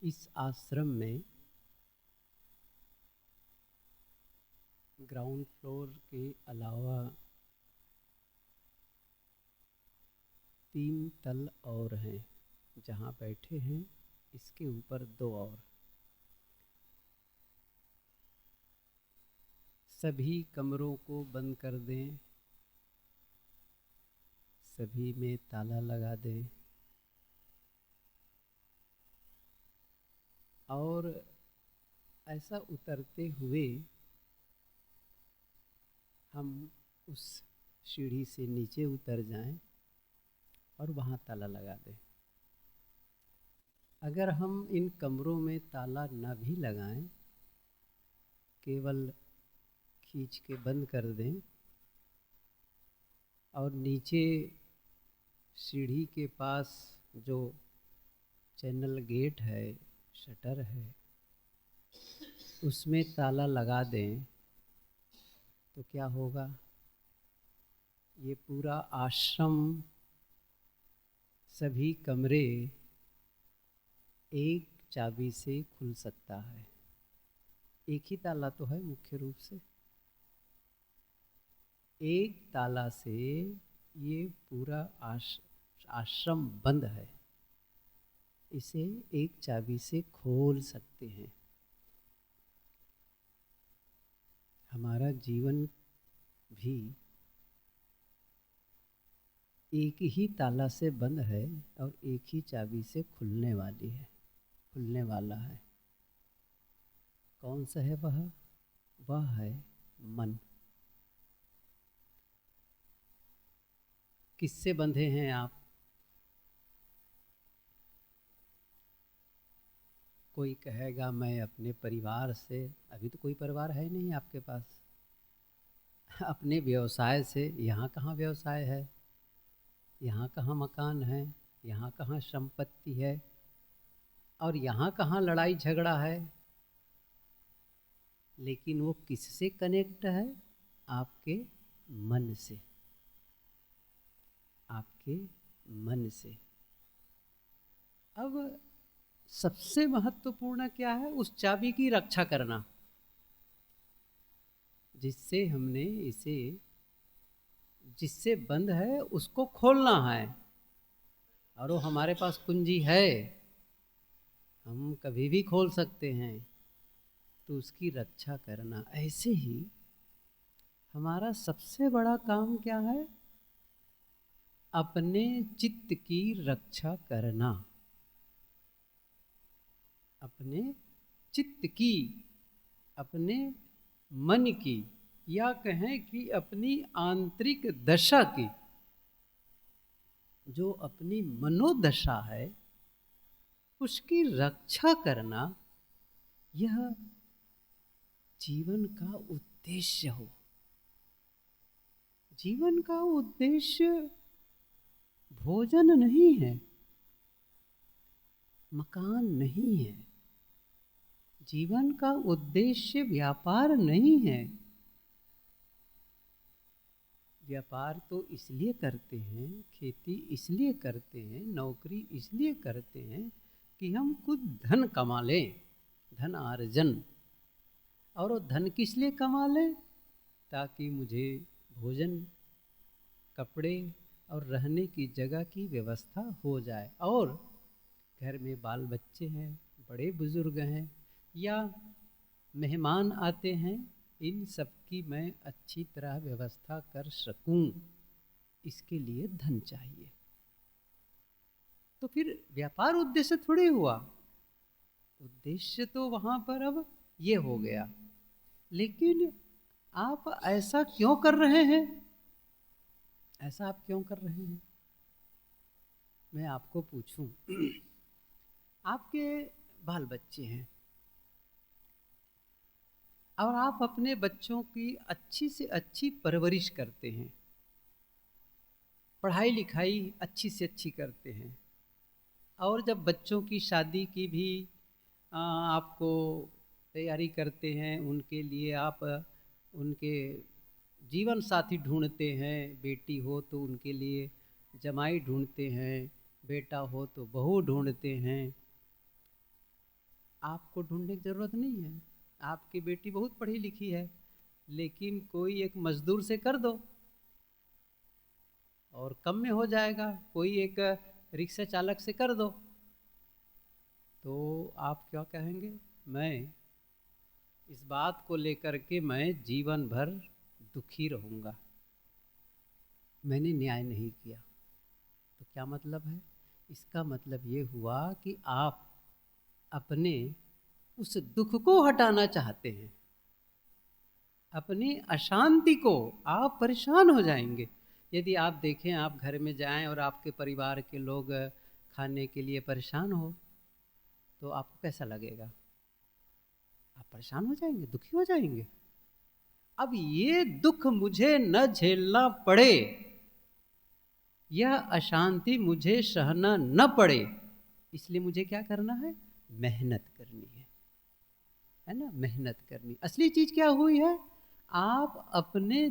इस आश्रम में ग्राउंड फ्लोर के अलावा 3 तल और हैं। जहाँ बैठे हैं इसके ऊपर 2 और। सभी कमरों को बंद कर दें, सभी में ताला लगा दें और ऐसा उतरते हुए हम उस सीढ़ी से नीचे उतर जाएं और वहाँ ताला लगा दें। अगर हम इन कमरों में ताला न भी लगाएं, केवल खींच के बंद कर दें और नीचे सीढ़ी के पास जो चैनल गेट है, शटर है, उसमें ताला लगा दें तो क्या होगा? ये पूरा आश्रम, सभी कमरे एक चाबी से खुल सकता है। एक ही ताला तो है मुख्य रूप से। एक ताला से ये पूरा आश्रम बंद है। इसे एक चाबी से खोल सकते हैं। हमारा जीवन भी एक ही ताला से बंद है और एक ही चाबी से खुलने वाला है। कौन सा है वह? वह है मन। किससे बंधे हैं आप? कोई कहेगा मैं अपने परिवार से। अभी तो कोई परिवार है नहीं आपके पास। अपने व्यवसाय से। यहाँ कहाँ व्यवसाय है, यहाँ कहाँ मकान है, यहाँ कहाँ संपत्ति है, और यहाँ कहाँ लड़ाई झगड़ा है। लेकिन वो किससे कनेक्ट है? आपके मन से। आपके मन से। अब सबसे महत्वपूर्ण क्या है? उस चाबी की रक्षा करना, जिससे हमने इसे, जिससे बंद है उसको खोलना है। और वो हमारे पास कुंजी है, हम कभी भी खोल सकते हैं, तो उसकी रक्षा करना। ऐसे ही हमारा सबसे बड़ा काम क्या है? अपने चित्त की रक्षा करना। अपने चित्त की, अपने मन की, या कहें कि अपनी आंतरिक दशा की, जो अपनी मनोदशा है, उसकी रक्षा करना। यह जीवन का उद्देश्य हो। जीवन का उद्देश्य भोजन नहीं है, मकान नहीं है। जीवन का उद्देश्य व्यापार नहीं है। व्यापार तो इसलिए करते हैं, खेती इसलिए करते हैं, नौकरी इसलिए करते हैं कि हम कुछ धन कमा लें, धन अर्जन। और वो धन किस लिए कमा लें? ताकि मुझे भोजन, कपड़े और रहने की जगह की व्यवस्था हो जाए, और घर में बाल बच्चे हैं, बड़े बुजुर्ग हैं, या मेहमान आते हैं, इन सब की मैं अच्छी तरह व्यवस्था कर सकूं। इसके लिए धन चाहिए। तो फिर व्यापार उद्देश्य थोड़ी हुआ। उद्देश्य तो वहाँ पर अब ये हो गया। लेकिन आप ऐसा क्यों कर रहे हैं? ऐसा आप क्यों कर रहे हैं? मैं आपको पूछूं। आपके बाल बच्चे हैं और आप अपने बच्चों की अच्छी से अच्छी परवरिश करते हैं, पढ़ाई लिखाई अच्छी से अच्छी करते हैं, और जब बच्चों की शादी की भी आपको तैयारी करते हैं, उनके लिए आप उनके जीवन साथी ढूंढते हैं। बेटी हो तो उनके लिए जमाई ढूंढते हैं, बेटा हो तो बहू ढूंढते हैं। आपको ढूंढने की ज़रूरत नहीं है। आपकी बेटी बहुत पढ़ी लिखी है, लेकिन कोई एक मजदूर से कर दो और कम में हो जाएगा, कोई एक रिक्शा चालक से कर दो, तो आप क्या कहेंगे? मैं इस बात को लेकर के मैं जीवन भर दुखी रहूँगा, मैंने न्याय नहीं किया। तो क्या मतलब है? इसका मतलब ये हुआ कि आप अपने उस दुख को हटाना चाहते हैं, अपनी अशांति को। आप परेशान हो जाएंगे यदि आप देखें, आप घर में जाएं और आपके परिवार के लोग खाने के लिए परेशान हो, तो आपको कैसा लगेगा? आप परेशान हो जाएंगे, दुखी हो जाएंगे। अब ये दुख मुझे न झेलना पड़े, यह अशांति मुझे सहना न पड़े, इसलिए मुझे क्या करना है? मेहनत करनी है ना? मेहनत करनी। असली चीज क्या हुई है? आप अपने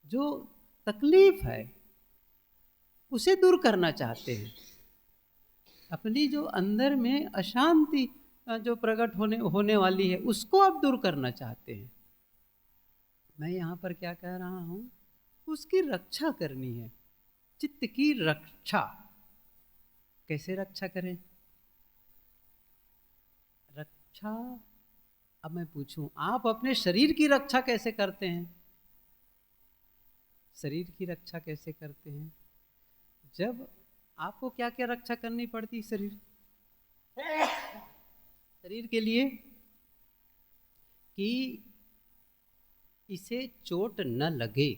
जो तकलीफ है उसे दूर करना चाहते हैं, अपनी जो अंदर में अशांति जो प्रकट होने वाली है उसको आप दूर करना चाहते हैं। मैं यहाँ पर क्या कह रहा हूँ? उसकी रक्षा करनी है, चित्त की रक्षा। कैसे रक्षा करें? रक्षा, अब मैं पूछूं, आप अपने शरीर की रक्षा कैसे करते हैं? शरीर की रक्षा कैसे करते हैं? जब आपको क्या क्या रक्षा करनी पड़ती शरीर के लिए? कि इसे चोट न लगे,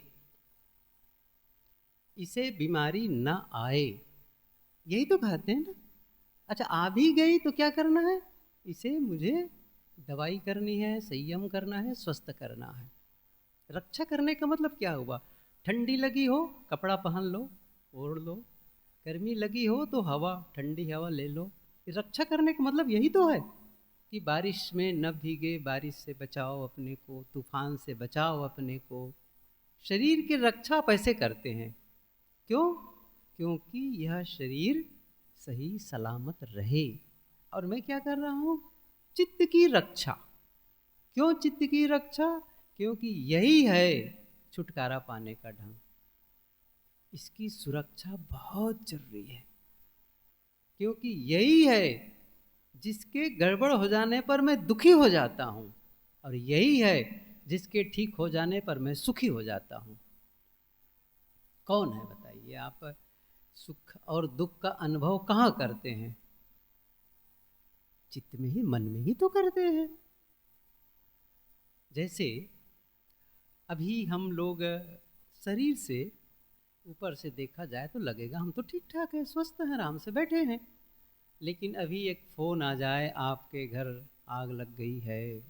इसे बीमारी न आए, यही तो कहते हैं ना। अच्छा, आ भी गई तो क्या करना है? इसे मुझे दवाई करनी है, संयम करना है, स्वस्थ करना है। रक्षा करने का मतलब क्या हुआ? ठंडी लगी हो कपड़ा पहन लो, ओढ़ लो, गर्मी लगी हो तो हवा, ठंडी हवा ले लो। रक्षा करने का मतलब यही तो है कि बारिश में न भीगे, बारिश से बचाओ अपने को, तूफान से बचाओ अपने को। शरीर की रक्षा आप ऐसे करते हैं। क्यों? क्योंकि यह शरीर सही सलामत रहे। और मैं क्या कर रहा हूँ? चित्त की रक्षा। क्यों चित्त की रक्षा? क्योंकि यही है छुटकारा पाने का ढंग। इसकी सुरक्षा बहुत जरूरी है, क्योंकि यही है जिसके गड़बड़ हो जाने पर मैं दुखी हो जाता हूँ, और यही है जिसके ठीक हो जाने पर मैं सुखी हो जाता हूँ। कौन है बताइए आप? सुख और दुख का अनुभव कहाँ करते हैं? चित्त में ही, मन में ही तो करते हैं। जैसे अभी हम लोग शरीर से ऊपर से देखा जाए तो लगेगा हम तो ठीक ठाक है, स्वस्थ हैं, आराम से बैठे हैं। लेकिन अभी एक फ़ोन आ जाए, आपके घर आग लग गई है,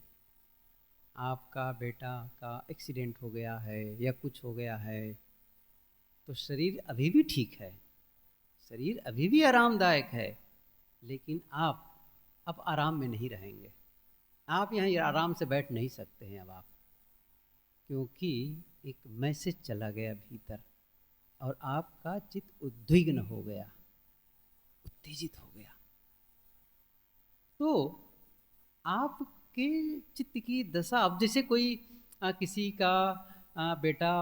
आपका बेटा का एक्सीडेंट हो गया है या कुछ हो गया है, तो शरीर अभी भी ठीक है, शरीर अभी भी आरामदायक है, लेकिन आप अब आराम में नहीं रहेंगे। आप यहाँ आराम से बैठ नहीं सकते हैं अब आप, क्योंकि एक मैसेज चला गया भीतर और आपका चित्त उद्विग्न हो गया, उत्तेजित हो गया। तो आपके चित्त की दशा, अब जैसे कोई किसी का बेटा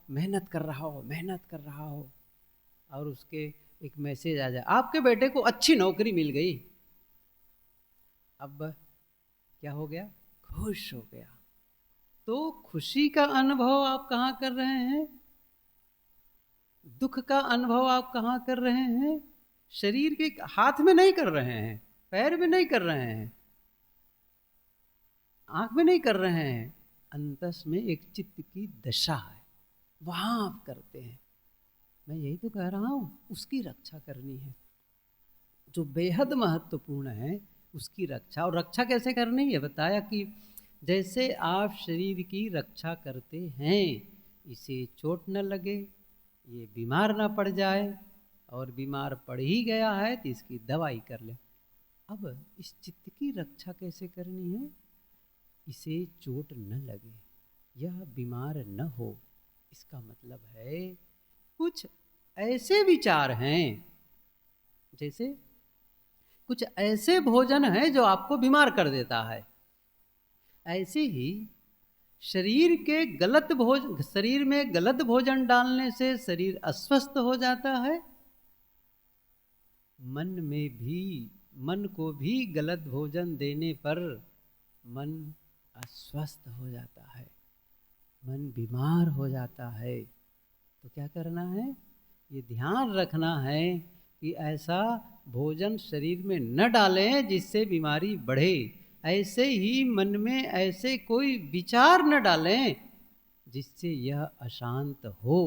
मेहनत कर रहा हो और उसके एक मैसेज आ जाए, आपके बेटे को अच्छी नौकरी मिल गई। अब क्या हो गया? खुश हो गया। तो खुशी का अनुभव आप कहाँ कर रहे हैं? दुख का अनुभव आप कहाँ कर रहे हैं? शरीर के हाथ में नहीं कर रहे हैं, पैर में नहीं कर रहे हैं, आंख में नहीं कर रहे हैं, अंतस में एक चित्त की दशा है, वहां आप करते हैं। मैं यही तो कह रहा हूं, उसकी रक्षा करनी है, जो बेहद महत्वपूर्ण है उसकी रक्षा। और रक्षा कैसे करनी है बताया कि जैसे आप शरीर की रक्षा करते हैं, इसे चोट न लगे, ये बीमार ना पड़ जाए, और बीमार पड़ ही गया है तो इसकी दवाई कर ले। अब इस चित्त की रक्षा कैसे करनी है? इसे चोट न लगे, यह बीमार न हो। इसका मतलब है कुछ ऐसे विचार हैं, जैसे कुछ ऐसे भोजन हैं जो आपको बीमार कर देता है। ऐसे ही शरीर में गलत भोजन डालने से शरीर अस्वस्थ हो जाता है। मन को भी गलत भोजन देने पर मन अस्वस्थ हो जाता है, मन बीमार हो जाता है। तो क्या करना है? ये ध्यान रखना है कि ऐसा भोजन शरीर में न डालें जिससे बीमारी बढ़े। ऐसे ही मन में ऐसे कोई विचार न डालें जिससे यह अशांत हो।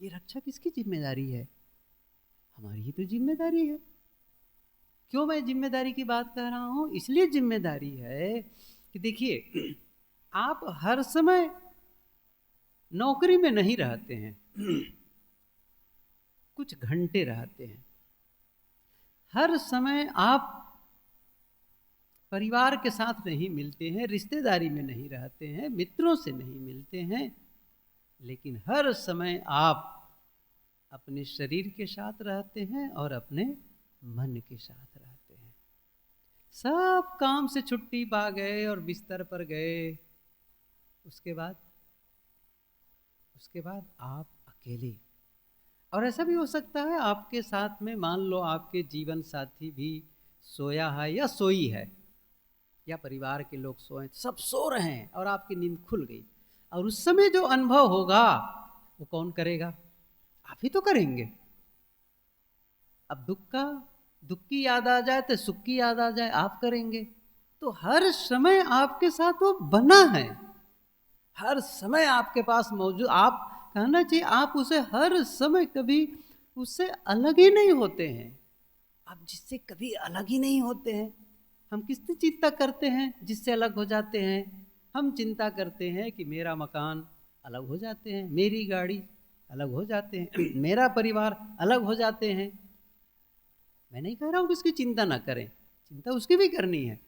ये रक्षा किसकी जिम्मेदारी है? हमारी ही तो जिम्मेदारी है। क्यों मैं जिम्मेदारी की बात कर रहा हूं? इसलिए जिम्मेदारी है कि देखिए, आप हर समय नौकरी में नहीं रहते हैं, कुछ घंटे रहते हैं। हर समय आप परिवार के साथ नहीं मिलते हैं, रिश्तेदारी में नहीं रहते हैं, मित्रों से नहीं मिलते हैं, लेकिन हर समय आप अपने शरीर के साथ रहते हैं और अपने मन के साथ रहते हैं। सब काम से छुट्टी पा गए और बिस्तर पर गए, उसके बाद आप अकेले। और ऐसा भी हो सकता है आपके साथ में, मान लो आपके जीवन साथी भी सोया है या सोई है, या परिवार के लोग सोए, सब सो रहे हैं और आपकी नींद खुल गई, और उस समय जो अनुभव होगा वो कौन करेगा? आप ही तो करेंगे। अब दुख की याद आ जाए तो सुख की याद आ जाए, आप करेंगे। तो हर समय आपके साथ वो बना है, हर समय आपके पास मौजूद। आप कहना चाहिए आप उसे हर समय, कभी उससे अलग ही नहीं होते हैं। आप जिससे कभी अलग ही नहीं होते हैं। हम किससे चिंता करते हैं जिससे अलग हो जाते हैं? हम चिंता करते हैं कि मेरा मकान, अलग हो जाते हैं, मेरी गाड़ी, अलग हो जाते हैं, मेरा परिवार, अलग हो जाते हैं। मैं नहीं कह रहा हूँ कि उसकी चिंता ना करें, चिंता उसकी भी करनी है,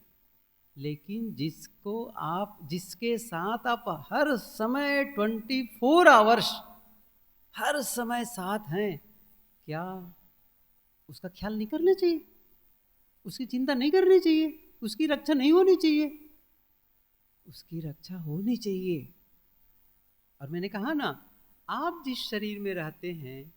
लेकिन जिसके साथ आप हर समय 24 आवर्स हर समय साथ हैं, क्या उसका ख्याल नहीं करना चाहिए? उसकी चिंता नहीं करनी चाहिए? उसकी रक्षा नहीं होनी चाहिए? उसकी रक्षा होनी चाहिए। और मैंने कहा ना, आप जिस शरीर में रहते हैं,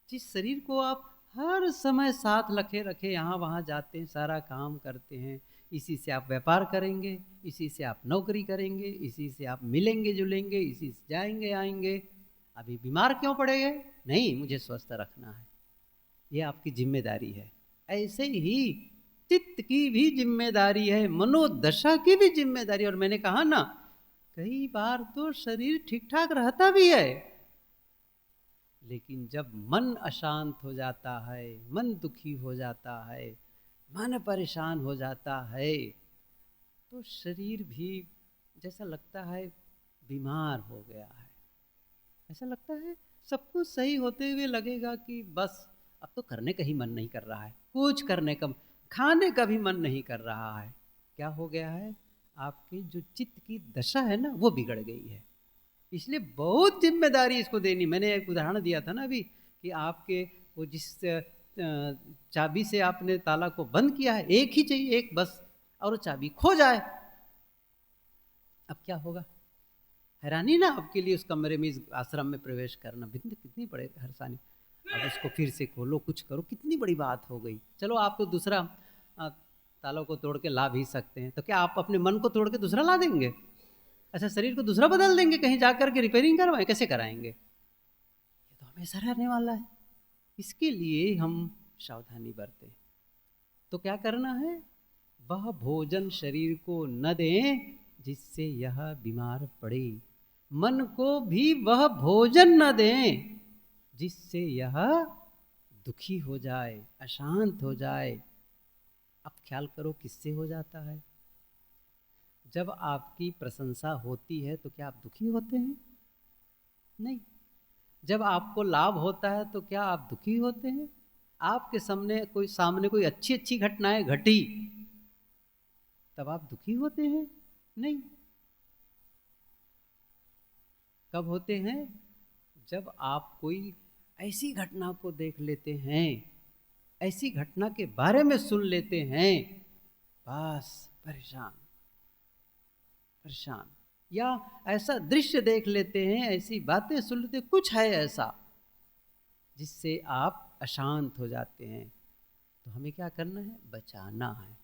जिस शरीर को आप हर समय साथ रखे यहाँ वहाँ जाते हैं, सारा काम करते हैं, इसी से आप व्यापार करेंगे, इसी से आप नौकरी करेंगे, इसी से आप मिलेंगे जुलेंगे, इसी से जाएंगे आएंगे। अभी बीमार क्यों पड़े गए? नहीं, मुझे स्वस्थ रखना है, ये आपकी जिम्मेदारी है। ऐसे ही चित्त की भी जिम्मेदारी है, मनोदशा की भी जिम्मेदारी। और मैंने कहा ना, कई बार तो शरीर ठीक ठाक रहता भी है, लेकिन जब मन अशांत हो जाता है, मन दुखी हो जाता है, मन परेशान हो जाता है, तो शरीर भी जैसा लगता है बीमार हो गया है। ऐसा लगता है सब कुछ सही होते हुए लगेगा कि बस अब तो करने का ही मन नहीं कर रहा है, कुछ करने का, खाने का भी मन नहीं कर रहा है। क्या हो गया है? आपकी जो चित्त की दशा है ना, वो बिगड़ गई है। इसलिए बहुत जिम्मेदारी इसको देनी। मैंने एक उदाहरण दिया था ना अभी, कि आपके वो जिस चाबी से आपने ताला को बंद किया है, एक ही चाहिए, एक बस, और वो चाबी खो जाए, अब क्या होगा? हैरानी ना आपके लिए उस कमरे में, इस आश्रम में प्रवेश करना कितनी बड़ी हरसानी। अब उसको फिर से खोलो, कुछ करो, कितनी बड़ी बात हो गई। चलो आपको दूसरा तालों को तोड़ के ला भी सकते हैं, तो क्या आप अपने मन को तोड़ के दूसरा ला देंगे? अच्छा, शरीर को दूसरा बदल देंगे, कहीं जाकर के रिपेयरिंग करवाएं? कैसे कराएंगे? ये तो हमेशा रहने वाला है। इसके लिए हम सावधानी बरतें। तो क्या करना है? वह भोजन शरीर को न दें जिससे यह बीमार पड़े, मन को भी वह भोजन न दें जिससे यह दुखी हो जाए, अशांत हो जाए। अब ख्याल करो किससे हो जाता है? जब आपकी प्रशंसा होती है तो क्या आप दुखी होते हैं? नहीं। जब आपको लाभ होता है तो क्या आप दुखी होते हैं? आपके सामने कोई अच्छी घटनाएं घटी, तब आप दुखी होते हैं? नहीं। कब होते हैं? जब आप कोई ऐसी घटना को देख लेते हैं ऐसी घटना के बारे में सुन लेते हैं, बस परेशान परेशान। या ऐसा दृश्य देख लेते हैं, ऐसी बातें सुन लेते हैं, कुछ है ऐसा जिससे आप अशांत हो जाते हैं। तो हमें क्या करना है? बचाना है।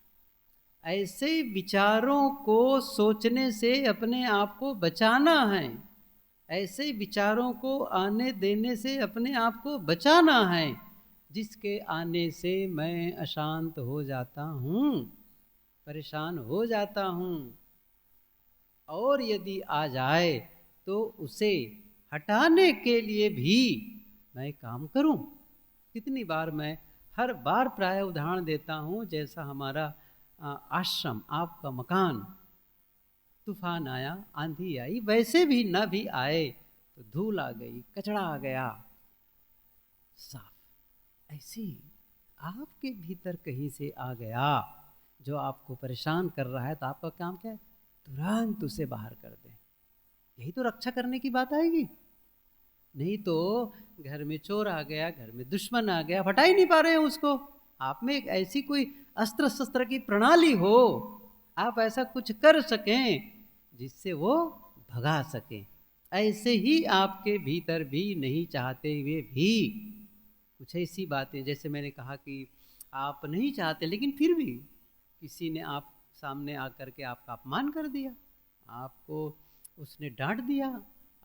ऐसे विचारों को सोचने से अपने आप को बचाना है। ऐसे विचारों को आने देने से अपने आप को बचाना है, जिसके आने से मैं अशांत हो जाता हूँ, परेशान हो जाता हूँ। और यदि आ जाए तो उसे हटाने के लिए भी मैं काम करूं। कितनी बार मैं हर बार प्राय उदाहरण देता हूं, जैसा हमारा आश्रम, आपका मकान, तूफान आया, आंधी आई, वैसे भी न भी आए तो धूल आ गई, कचरा आ गया, साफ। ऐसे ही आपके भीतर कहीं से आ गया जो आपको परेशान कर रहा है, तो आपका काम क्या है? तुरंत उसे बाहर कर दें। यही तो रक्षा करने की बात आएगी। नहीं तो घर में चोर आ गया, घर में दुश्मन आ गया, हटा ही नहीं पा रहे हैं उसको। आप में एक ऐसी कोई अस्त्र शस्त्र की प्रणाली हो, आप ऐसा कुछ कर सकें जिससे वो भगा सकें। ऐसे ही आपके भीतर भी नहीं चाहते हुए भी कुछ ऐसी बातें, जैसे मैंने कहा कि आप नहीं चाहते लेकिन फिर भी किसी ने आप सामने आकर के आपका अपमान कर दिया, आपको उसने डांट दिया,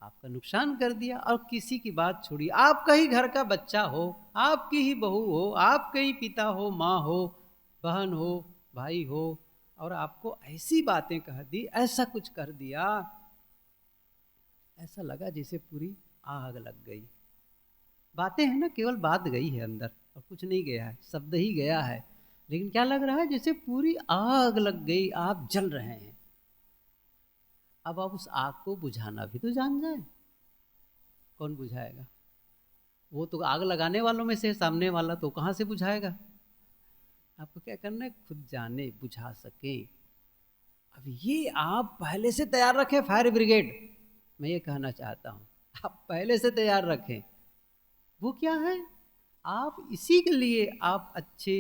आपका नुकसान कर दिया। और किसी की बात छोड़िए, आपका ही घर का बच्चा हो, आपकी ही बहू हो, आपके ही पिता हो, माँ हो, बहन हो, भाई हो, और आपको ऐसी बातें कह दी, ऐसा कुछ कर दिया, ऐसा लगा जैसे पूरी आग लग गई। बातें हैं ना, केवल बात गई है अंदर और कुछ नहीं गया है, शब्द ही गया है, लेकिन क्या लग रहा है? जैसे पूरी आग लग गई, आप जल रहे हैं। अब आप उस आग को बुझाना भी तो जान जाए। कौन बुझाएगा? वो तो आग लगाने वालों में से सामने वाला, तो कहाँ से बुझाएगा? आपको क्या करना है? खुद जाने, बुझा सके। अब ये आप पहले से तैयार रखें, फायर ब्रिगेड। मैं ये कहना चाहता हूँ, आप पहले से तैयार रखें। वो क्या है? आप इसी के लिए आप अच्छे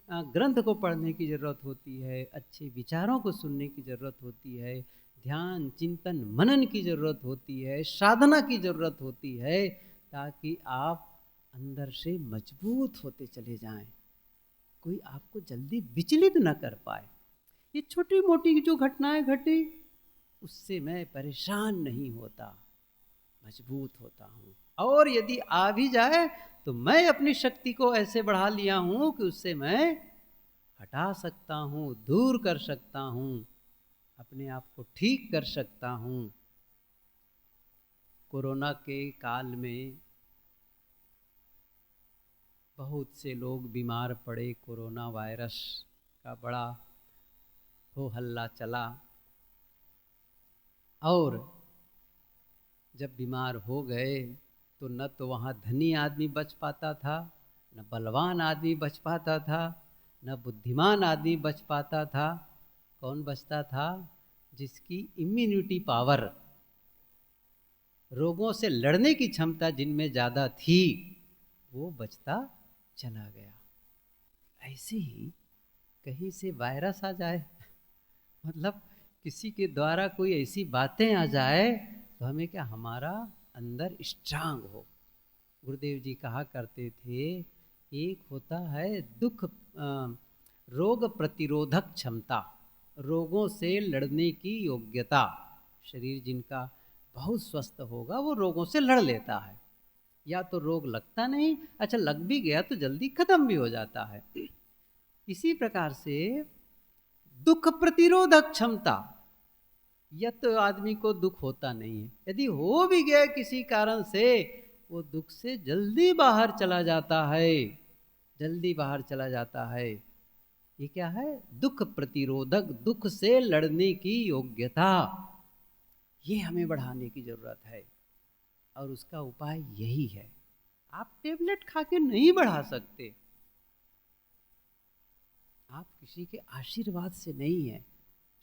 ग्रंथ को पढ़ने की ज़रूरत होती है, अच्छे विचारों को सुनने की ज़रूरत होती है, ध्यान, चिंतन, मनन की ज़रूरत होती है, साधना की ज़रूरत होती है, ताकि आप अंदर से मजबूत होते चले जाएं, कोई आपको जल्दी विचलित न कर पाए। ये छोटी मोटी जो घटनाएं घटी, उससे मैं परेशान नहीं होता, मजबूत होता हूँ। और यदि आ भी जाए तो मैं अपनी शक्ति को ऐसे बढ़ा लिया हूँ कि उससे मैं हटा सकता हूँ, दूर कर सकता हूँ, अपने आप को ठीक कर सकता हूँ। कोरोना के काल में बहुत से लोग बीमार पड़े, कोरोना वायरस का बड़ा हो हल्ला चला, और जब बीमार हो गए तो न तो वहाँ धनी आदमी बच पाता था, न बलवान आदमी बच पाता था, न बुद्धिमान आदमी बच पाता था। कौन बचता था? जिसकी इम्यूनिटी पावर, रोगों से लड़ने की क्षमता जिनमें ज़्यादा थी, वो बचता चला गया। ऐसे ही कहीं से वायरस आ जाए मतलब किसी के द्वारा कोई ऐसी बातें आ जाए, तो हमें क्या, हमारा अंदर स्ट्रांग हो। गुरुदेव जी कहा करते थे, एक होता है दुख रोग प्रतिरोधक क्षमता, रोगों से लड़ने की योग्यता। शरीर जिनका बहुत स्वस्थ होगा वो रोगों से लड़ लेता है, या तो रोग लगता नहीं, अच्छा लग भी गया तो जल्दी खत्म भी हो जाता है। इसी प्रकार से दुख प्रतिरोधक क्षमता, यह तो आदमी को दुख होता नहीं है, यदि हो भी गया किसी कारण से, वो दुख से जल्दी बाहर चला जाता है, जल्दी बाहर चला जाता है। ये क्या है? दुख प्रतिरोधक, दुख से लड़ने की योग्यता। ये हमें बढ़ाने की जरूरत है, और उसका उपाय यही है। आप टेबलेट खा के नहीं बढ़ा सकते, आप किसी के आशीर्वाद से नहीं है,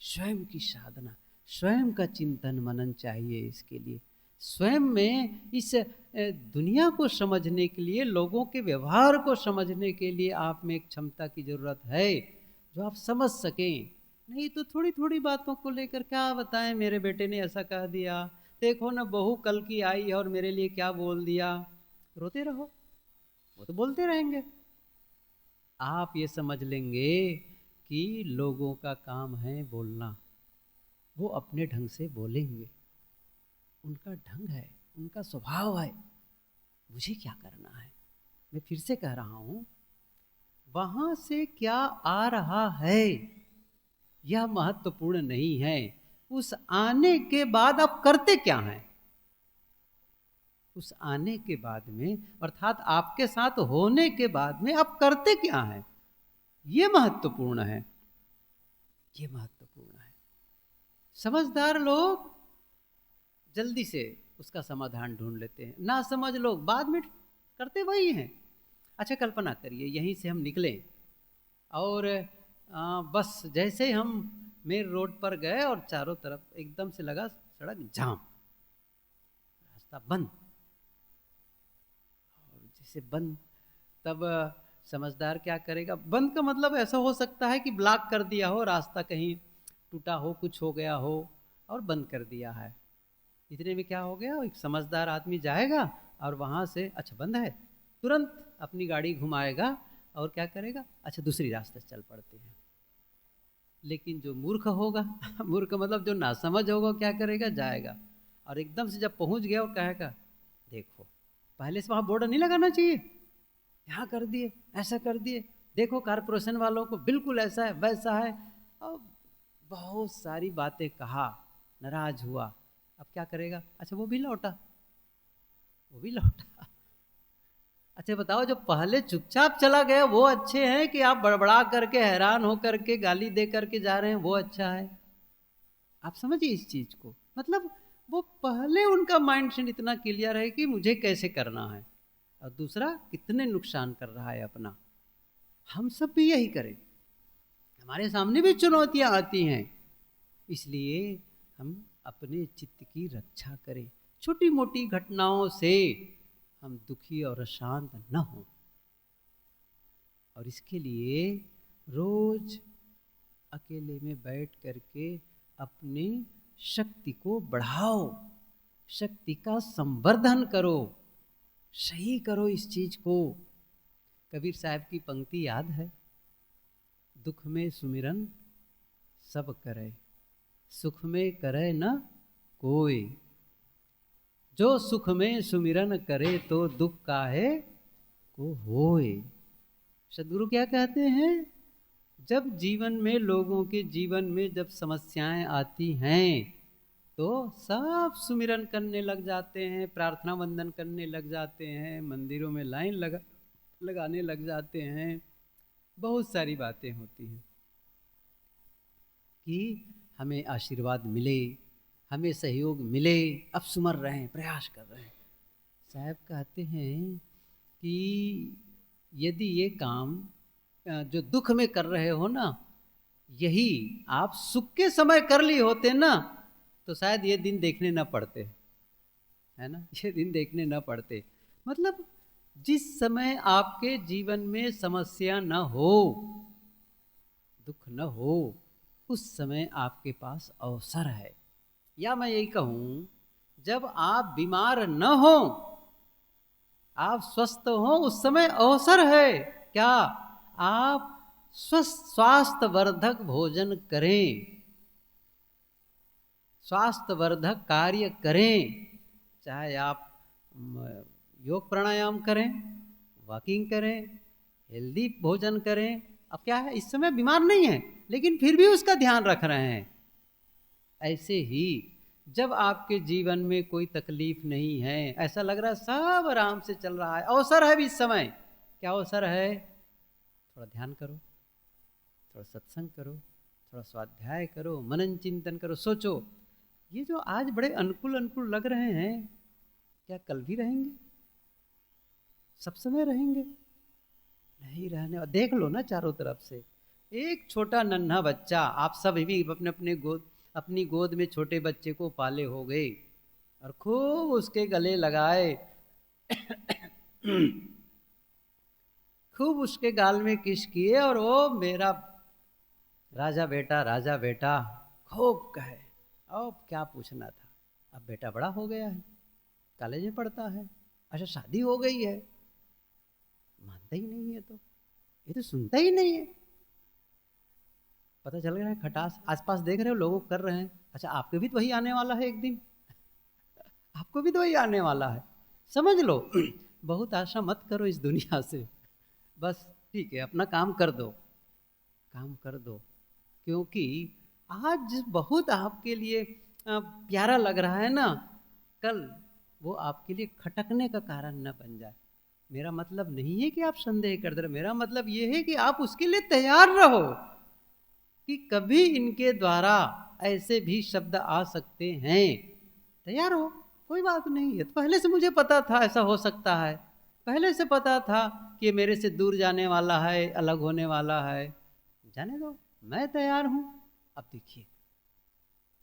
स्वयं की साधना, स्वयं का चिंतन मनन चाहिए इसके लिए। स्वयं में इस दुनिया को समझने के लिए, लोगों के व्यवहार को समझने के लिए आप में एक क्षमता की ज़रूरत है जो आप समझ सकें। नहीं तो थोड़ी थोड़ी बातों को लेकर क्या बताएं, मेरे बेटे ने ऐसा कह दिया, देखो ना बहू कल की आई है और मेरे लिए क्या बोल दिया, रोते रहो, वो तो बोलते रहेंगे। आप ये समझ लेंगे कि लोगों का काम है बोलना, वो अपने ढंग से बोलेंगे, उनका ढंग है, उनका स्वभाव है, मुझे क्या करना है। मैं फिर से कह रहा हूं, वहां से क्या आ रहा है यह महत्वपूर्ण नहीं है, उस आने के बाद आप करते क्या हैं, उस आने के बाद में अर्थात आपके साथ होने के बाद में आप करते क्या हैं, ये महत्वपूर्ण है, ये महत्वपूर्ण है। समझदार लोग जल्दी से उसका समाधान ढूंढ लेते हैं, ना समझ लोग बाद में करते वही हैं। अच्छा कल्पना करिए यहीं से हम निकले और बस जैसे ही हम मेन रोड पर गए और चारों तरफ एकदम से लगा सड़क जाम, रास्ता बंद, और जैसे बंद तब समझदार क्या करेगा, बंद का मतलब ऐसा हो सकता है कि ब्लॉक कर दिया हो, रास्ता कहीं टूटा हो, कुछ हो गया हो और बंद कर दिया है। इतने में क्या हो गया, एक समझदार आदमी जाएगा और वहाँ से अच्छा बंद है, तुरंत अपनी गाड़ी घुमाएगा और क्या करेगा, अच्छा दूसरी रास्ते चल पड़ते हैं। लेकिन जो मूर्ख होगा मूर्ख मतलब जो नासमझ होगा क्या करेगा, जाएगा और एकदम से जब पहुँच गया और कहेगा देखो पहले से वहाँ बोर्ड नहीं लगाना चाहिए, यहाँ कर दिए, ऐसा कर दिए, देखो कारपोरेशन वालों को बिल्कुल ऐसा है वैसा है, और बहुत सारी बातें कहा, नाराज हुआ। अब क्या करेगा, अच्छा वो भी लौटा, वो भी लौटा। अच्छा बताओ जो पहले चुपचाप चला गया वो अच्छे हैं कि आप बड़बड़ा करके हैरान हो करके गाली दे करके जा रहे हैं, वो अच्छा है। आप समझिए इस चीज को, मतलब वो पहले उनका माइंड सेट इतना क्लियर है कि मुझे कैसे करना है, और दूसरा कितने नुकसान कर रहा है अपना। हम सब भी यही करें, हमारे सामने भी चुनौतियां आती हैं, इसलिए हम अपने चित्त की रक्षा करें, छोटी मोटी घटनाओं से हम दुखी और अशांत न हों। और इसके लिए रोज अकेले में बैठ करके अपनी शक्ति को बढ़ाओ, शक्ति का संवर्धन करो, सही करो इस चीज को। कबीर साहब की पंक्ति याद है, दुख में सुमिरन सब करे, सुख में करे न कोई, जो सुख में सुमिरन करे तो दुख काहे को होए। सदगुरु क्या कहते हैं, जब जीवन में, लोगों के जीवन में जब समस्याएं आती हैं तो सब सुमिरन करने लग जाते हैं, प्रार्थना वंदन करने लग जाते हैं, मंदिरों में लाइन लगाने लग जाते हैं, बहुत सारी बातें होती हैं कि हमें आशीर्वाद मिले, हमें सहयोग मिले, अब सुमर रहे हैं, प्रयास कर रहे हैं। साहब कहते हैं कि यदि ये काम जो दुख में कर रहे हो ना, यही आप सुख के समय कर लिए होते ना तो शायद ये दिन देखने न पड़ते, है ना, ये दिन देखने न पड़ते। मतलब जिस समय आपके जीवन में समस्या न हो, दुख न हो, उस समय आपके पास अवसर है। या मैं यही कहूं, जब आप बीमार न हो, आप स्वस्थ हो, उस समय अवसर है क्या, आप स्वास्थ्य वर्धक भोजन करें, स्वास्थ्य वर्धक कार्य करें, चाहे आप योग प्राणायाम करें, वॉकिंग करें, हेल्दी भोजन करें। अब क्या है, इस समय बीमार नहीं है लेकिन फिर भी उसका ध्यान रख रहे हैं। ऐसे ही जब आपके जीवन में कोई तकलीफ नहीं है, ऐसा लग रहा है सब आराम से चल रहा है, अवसर है भी इस समय। क्या अवसर है, थोड़ा ध्यान करो, थोड़ा सत्संग करो, थोड़ा स्वाध्याय करो, मनन चिंतन करो, सोचो ये जो आज बड़े अनुकूल लग रहे हैं, क्या कल भी रहेंगे, सब समय रहेंगे, नहीं रहने। देख लो ना चारों तरफ से, एक छोटा नन्हा बच्चा, आप सब भी अपने अपनी गोद में छोटे बच्चे को पाले हो गए, और खूब उसके गले लगाए, खूब उसके गाल में किस किए, और वो मेरा राजा बेटा, राजा बेटा खूब कहे। अब क्या पूछना था, अब बेटा बड़ा हो गया है, कॉलेज में पढ़ता है, अच्छा शादी हो गई है, मानता ही नहीं है, तो ये तो सुनता ही नहीं है। पता चल रहा है खटास, आसपास देख रहे हो लोगों कर रहे हैं, अच्छा आपके भी तो वही आने वाला है एक दिन, आपको भी तो वही आने वाला है, समझ लो। बहुत आशा मत करो इस दुनिया से, बस ठीक है अपना काम कर दो, काम कर दो, क्योंकि आज बहुत आपके लिए प्यारा लग रहा है ना, कल वो आपके लिए खटकने का कारण न बन जाए। मेरा मतलब नहीं है कि आप संदेह कर दे रहे, मेरा मतलब ये है कि आप उसके लिए तैयार रहो कि कभी इनके द्वारा ऐसे भी शब्द आ सकते हैं, तैयार हो, कोई बात नहीं है। तो पहले से मुझे पता था ऐसा हो सकता है, पहले से पता था कि ये मेरे से दूर जाने वाला है, अलग होने वाला है, जाने दो, मैं तैयार हूं। अब देखिए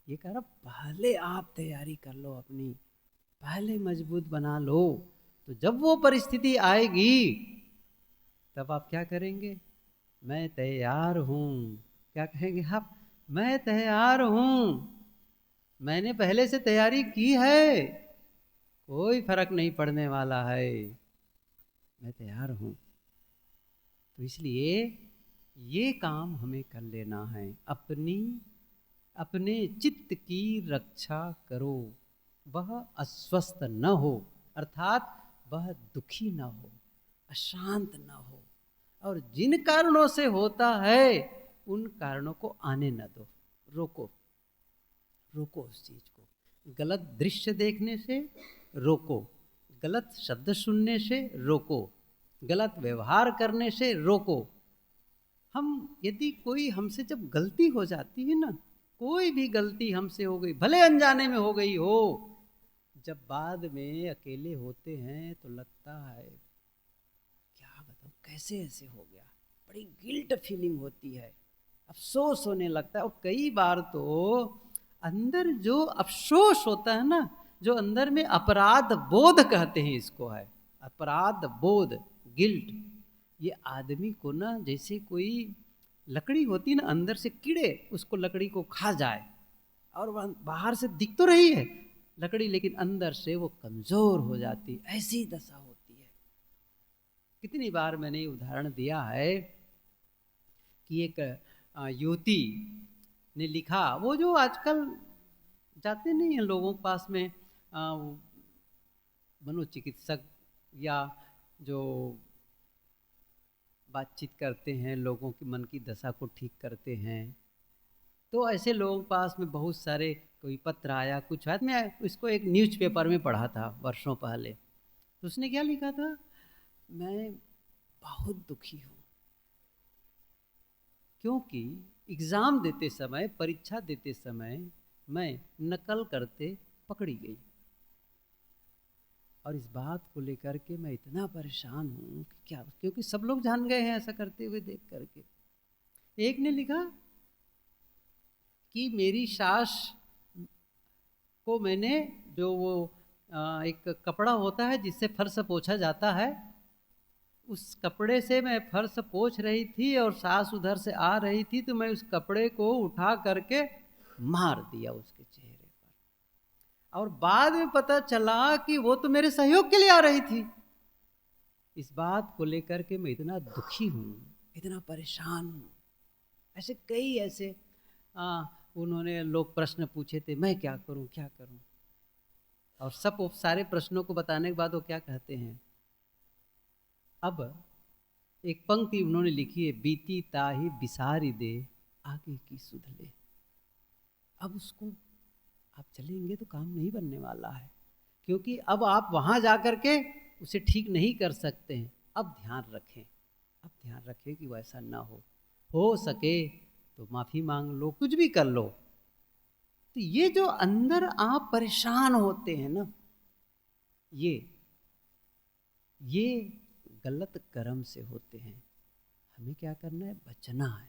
ये कह रहा पहले आप तैयारी कर लो अपनी, पहले मजबूत बना लो, तो जब वो परिस्थिति आएगी तब आप क्या करेंगे, मैं तैयार हूं, क्या कहेंगे आप, मैं तैयार हूं, मैंने पहले से तैयारी की है, कोई फर्क नहीं पड़ने वाला है, मैं तैयार हूं। तो इसलिए ये काम हमें कर लेना है, अपने चित्त की रक्षा करो, वह अस्वस्थ न हो, अर्थात वह दुखी न हो, अशांत न हो, और जिन कारणों से होता है उन कारणों को आने न दो, रोको, रोको उस चीज को, गलत दृश्य देखने से रोको, गलत शब्द सुनने से रोको, गलत व्यवहार करने से रोको। हम यदि कोई हमसे जब गलती हो जाती है ना, कोई भी गलती हमसे हो गई, भले अनजाने में हो गई हो, जब बाद में अकेले होते हैं तो लगता है क्या बताऊं कैसे ऐसे हो गया, बड़ी गिल्ट फीलिंग होती है, अफसोस होने लगता है। और कई बार तो अंदर जो अफसोस होता है ना, जो अंदर में अपराध बोध कहते हैं इसको है, अपराध बोध, गिल्ट, ये आदमी को ना जैसे कोई लकड़ी होती ना, अंदर से कीड़े उसको लकड़ी को खा जाए, और वह बाहर से दिख तो रही है लकड़ी, लेकिन अंदर से वो कमजोर हो जाती, ऐसी दशा होती है। कितनी बार मैंने उदाहरण दिया है कि एक युवती ने लिखा, वो जो आजकल जाते नहीं हैं लोगों के पास में मनोचिकित्सक, या जो बातचीत करते हैं, लोगों की मन की दशा को ठीक करते हैं, तो ऐसे लोगों के पास में बहुत सारे, कोई पत्र आया, कुछ आया, मैं इसको एक न्यूज़पेपर में पढ़ा था वर्षों पहले, तो उसने क्या लिखा था, मैं बहुत दुखी हूँ क्योंकि एग्ज़ाम देते समय, परीक्षा देते समय मैं नकल करते पकड़ी गई, और इस बात को लेकर के मैं इतना परेशान हूँ कि क्या, क्योंकि सब लोग जान गए हैं ऐसा करते हुए देख करके। एक ने लिखा कि मेरी सास को मैंने, जो वो एक कपड़ा होता है जिससे फर्श पोंछा जाता है, उस कपड़े से मैं फर्श पोंछ रही थी और सास उधर से आ रही थी, तो मैं उस कपड़े को उठा करके मार दिया उसके चेहरे पर, और बाद में पता चला कि वो तो मेरे सहयोग के लिए आ रही थी। इस बात को लेकर के मैं इतना दुखी हूँ, इतना परेशान हूँ। ऐसे कई ऐसे उन्होंने लोग प्रश्न पूछे थे, मैं क्या करूँ क्या करूँ, और सब सारे प्रश्नों को बताने के बाद वो क्या कहते हैं, अब एक पंक्ति उन्होंने लिखी है, बीती ताही बिसारी दे आगे की सुध ले। अब उसको आप चलेंगे तो काम नहीं बनने वाला है, क्योंकि अब आप वहाँ जा कर के उसे ठीक नहीं कर सकते हैं। अब ध्यान रखें, अब ध्यान रखें कि वैसा ना हो सके तो माफ़ी मांग लो, कुछ भी कर लो। तो ये जो अंदर आप परेशान होते हैं ना, ये गलत कर्म से होते हैं। हमें क्या करना है, बचना है।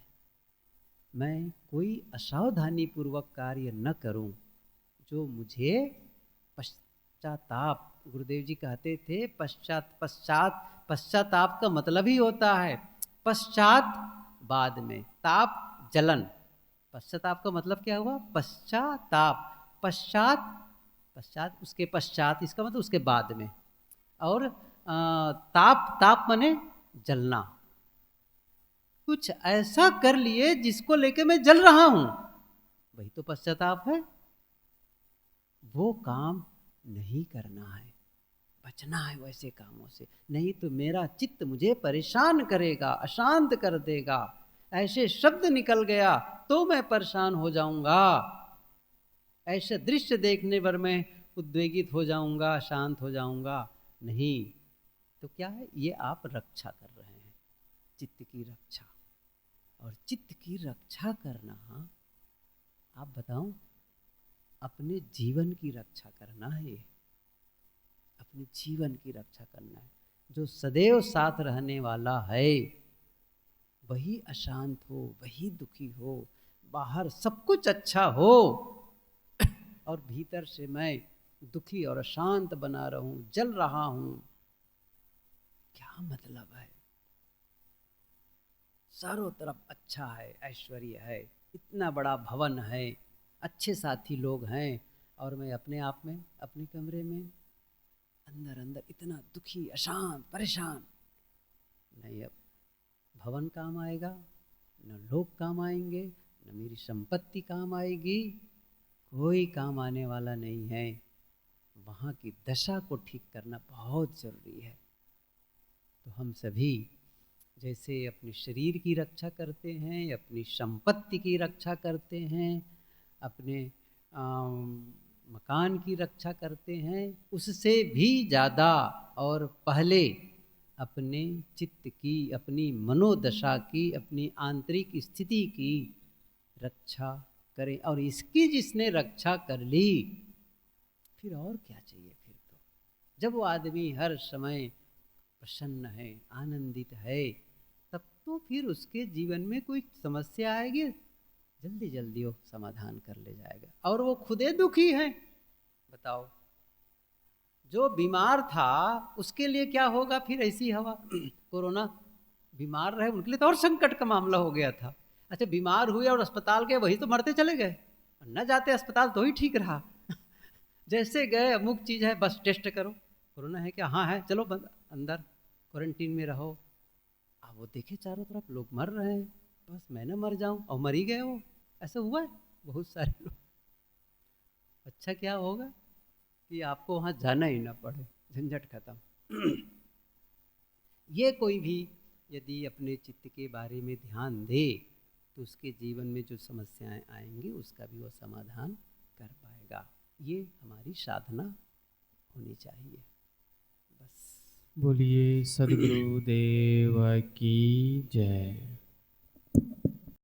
मैं कोई असावधानी पूर्वक कार्य न करूं जो मुझे पश्चाताप, गुरुदेव जी कहते थे पश्चाताप का मतलब ही होता है पश्चात बाद में, ताप जलन। पश्चाताप का मतलब क्या हुआ? पश्चाताप, पश्चात उसके पश्चात, इसका मतलब उसके बाद में। और ताप माने जलना, कुछ ऐसा कर लिए जिसको लेके मैं जल रहा हूं, वही तो पश्चाताप है। वो काम नहीं करना है, बचना है वैसे कामों से, नहीं तो मेरा चित्त मुझे परेशान करेगा, अशांत कर देगा। ऐसे शब्द निकल गया तो मैं परेशान हो जाऊंगा, ऐसे दृश्य देखने पर मैं उद्वेगित हो जाऊंगा, शांत हो जाऊंगा। नहीं, तो क्या है, ये आप रक्षा कर रहे हैं, चित्त की रक्षा। और चित्त की रक्षा करना, आप बताओ, अपने जीवन की रक्षा करना है, अपने जीवन की रक्षा करना है। जो सदैव साथ रहने वाला है वही अशांत हो, वही दुखी हो, बाहर सब कुछ अच्छा हो और भीतर से मैं दुखी और अशांत बना रहूं, जल रहा हूं, क्या मतलब है? चारों तरफ अच्छा है, ऐश्वर्य है, इतना बड़ा भवन है, अच्छे साथी लोग हैं, और मैं अपने आप में, अपने कमरे में अंदर अंदर इतना दुखी, अशांत, परेशान। नहीं, अब भवन काम आएगा, न लोग काम आएंगे, न मेरी संपत्ति काम आएगी, कोई काम आने वाला नहीं है। वहाँ की दशा को ठीक करना बहुत ज़रूरी है। तो हम सभी जैसे अपने शरीर की रक्षा करते हैं, अपनी संपत्ति की रक्षा करते हैं, अपने मकान की रक्षा करते हैं, उससे भी ज़्यादा और पहले अपने चित्त की, अपनी मनोदशा की, अपनी आंतरिक स्थिति की रक्षा करें। और इसकी जिसने रक्षा कर ली, फिर और क्या चाहिए? फिर तो जब वो आदमी हर समय प्रसन्न है, आनंदित है, तब तो फिर उसके जीवन में कोई समस्या आएगी, जल्दी जल्दी वो समाधान कर ले जाएगा। और वो खुदे दुखी है, बताओ, जो बीमार था उसके लिए क्या होगा फिर ऐसी हवा? कोरोना, बीमार रहे उनके लिए तो और संकट का मामला हो गया था। अच्छा, बीमार हुए और अस्पताल गए, वही तो मरते चले गए, न जाते अस्पताल तो ही ठीक रहा। जैसे गए, अमुक चीज़ है, बस टेस्ट करो, कोरोना है क्या? हाँ है, चलो अंदर क्वारंटीन में रहो। अब वो देखे चारों तरफ लोग मर रहे हैं, बस मैं न मर जाऊं, और मर ही गए वो। ऐसा हुआ है बहुत सारे लोग। अच्छा क्या होगा कि आपको वहाँ जाना ही ना पड़े, झंझट खत्म। ये कोई भी यदि अपने चित्त के बारे में ध्यान दे तो उसके जीवन में जो समस्याएं आएंगी उसका भी वो समाधान कर पाएगा। ये हमारी साधना होनी चाहिए। बस बोलिए सद्गुरुदेव की जय।